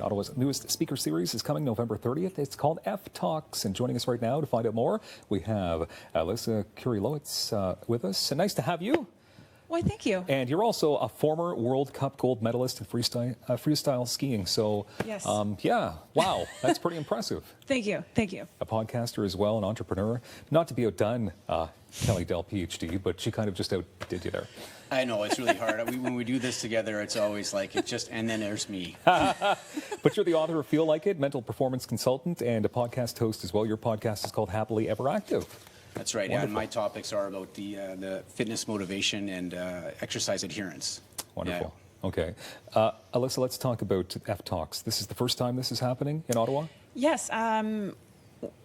Ottawa's newest speaker series is coming November 30th. It's called FTalks. And joining us right now to find out more, we have Elisa Kurylowicz with us. And nice to have you. Why, thank you. And you're also a former World Cup gold medalist in freestyle skiing. So, yes. Yeah, wow, that's pretty impressive. Thank you. Thank you. A podcaster as well, an entrepreneur. Not to be outdone, Kelly Doell, PhD, but she kind of just outdid you there. I know, it's really hard. When we do this together, it's always like, and then there's me. But you're the author of Feel Like It, mental performance consultant, and a podcast host as well. Your podcast is called Happily Ever Active. That's right, yeah, and my topics are about the fitness motivation and exercise adherence. Wonderful. Yeah. Okay. Elisa, let's talk about FTalks. This is the first time this is happening in Ottawa? Yes.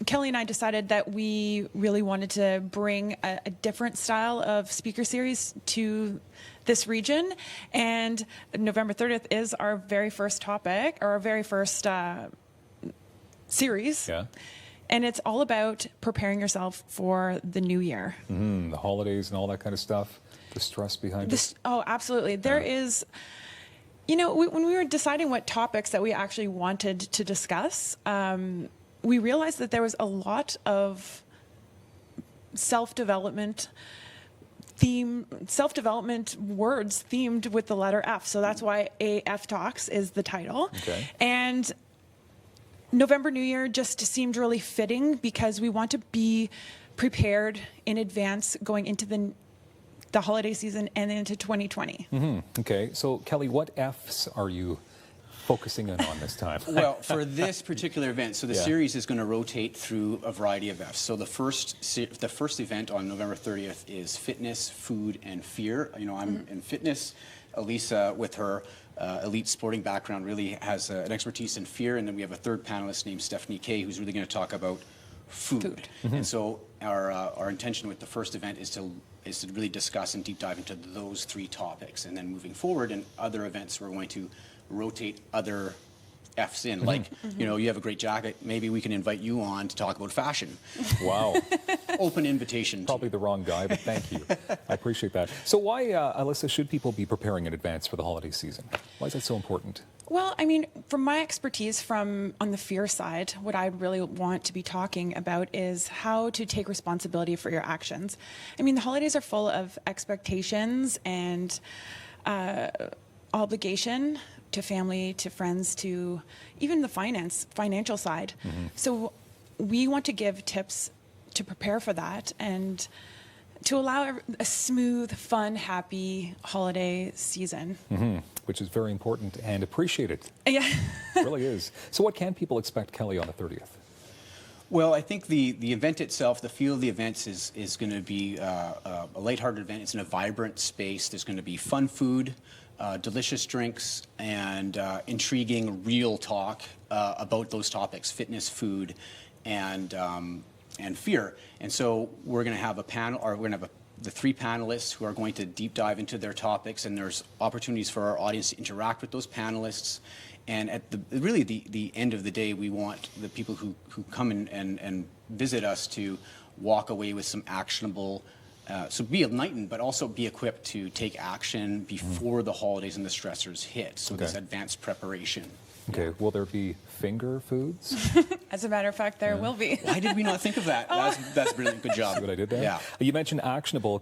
Kelly and I decided that we really wanted to bring a different style of speaker series to this region, and November 30th is our very first topic, or our very first series. Yeah. And it's all about preparing yourself for the new year. Mm-hmm. The holidays and all that kind of stuff, the stress behind it. Oh, absolutely. There is, you know, when we were deciding what topics that we actually wanted to discuss, we realized that there was a lot of self-development words themed with the letter F. So that's why AF Talks is the title. Okay. And November New Year just seemed really fitting because we want to be prepared in advance going into the holiday season and into 2020. Mm-hmm. Okay. So Kelly, what Fs are you focusing in on this time? Well, for this particular event, so the series is going to rotate through a variety of Fs. So the first event on November 30th is fitness, food, and fear. You know, I'm in fitness. Elisa, with her elite sporting background, really has an expertise in fear. And then we have a third panelist named Stephanie Kay, who's really going to talk about food. Mm-hmm. And so our intention with the first event is to really discuss and deep dive into those three topics. And then moving forward in other events, we're going to rotate other Fs in. Like, you know, you have a great jacket, maybe we can invite you on to talk about fashion. Wow. Open invitation. Probably the wrong guy, but thank you. I appreciate that. So why, Elisa, should people be preparing in advance for the holiday season? Why is that so important? Well, I mean, from my expertise on the fear side, what I really want to be talking about is how to take responsibility for your actions. I mean, the holidays are full of expectations and obligation to family, to friends, to even the financial side. Mm-hmm. So we want to give tips to prepare for that and to allow a smooth, fun, happy holiday season. Mm-hmm. Which is very important and appreciated. Yeah. It really is. So what can people expect, Kelly, on the 30th? Well, I think the event itself, the feel of the events is going to be a lighthearted event. It's in a vibrant space. There's going to be fun food, delicious drinks, and intriguing real talk about those topics: fitness, food, and fear. And so we're going to have a panel, or we're going to have the three panelists who are going to deep dive into their topics, and there's opportunities for our audience to interact with those panelists. And at the end of the day, we want the people who come and visit us to walk away with some actionable. So be enlightened, but also be equipped to take action before the holidays and the stressors hit. So this advanced preparation. Okay, will there be finger foods? As a matter of fact, there will be. Why did we not think of that? That's brilliant. Good job. See what I did there? Yeah. You mentioned actionable.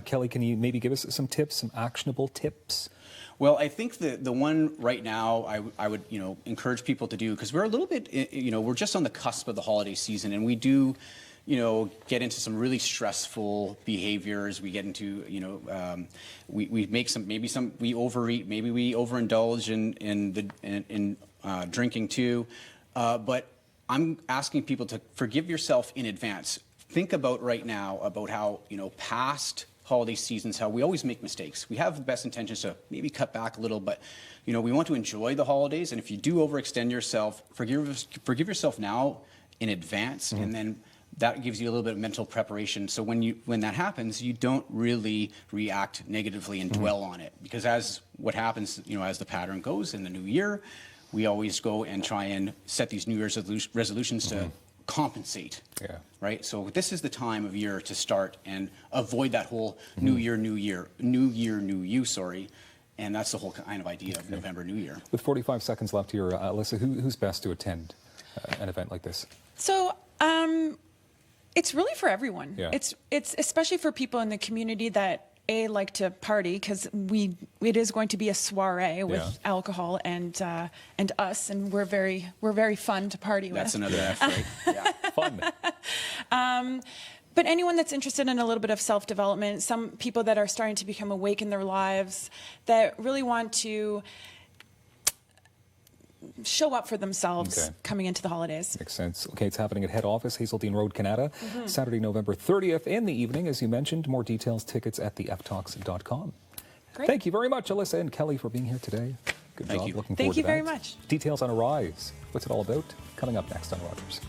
Kelly, can you maybe give us some tips, some actionable tips? Well, I think the one right now I would encourage people to do, because we're a little bit we're just on the cusp of the holiday season, and we do get into some really stressful behaviors. We get into we make we overeat, maybe we overindulge in drinking too, but I'm asking people to forgive yourself in advance. Think about right now about how past holiday seasons, how we always make mistakes. We have the best intentions to maybe cut back a little, but we want to enjoy the holidays. And if you do overextend yourself, forgive yourself now in advance, and then that gives you a little bit of mental preparation. So when that happens, you don't really react negatively and dwell on it, because as what happens, as the pattern goes in the new year, we always go and try and set these New Year's resolutions to compensate. Yeah. Right? So this is the time of year to start and avoid that whole new year, new you, And that's the whole kind of idea of November New Year. With 45 seconds left here, Alyssa, who's best to attend an event like this? So it's really for everyone. Yeah. It's especially for people in the community that like to party, because it is going to be a soiree with alcohol and us, and we're very fun to party with. That's another F, right? Yeah. Fun. But anyone that's interested in a little bit of self-development, some people that are starting to become awake in their lives, that really want to show up for themselves coming into the holidays. Makes sense. Okay, it's happening at head office, Hazeldean Road, Canada, Saturday, November 30th in the evening. As you mentioned, more details, tickets at the FTalks.com. Great. Thank you very much, Alyssa and Kelly, for being here today. Good job. Thank you. Looking Thank forward you to very that. much. Details on Arise. What's it all about? Coming up next on Rogers.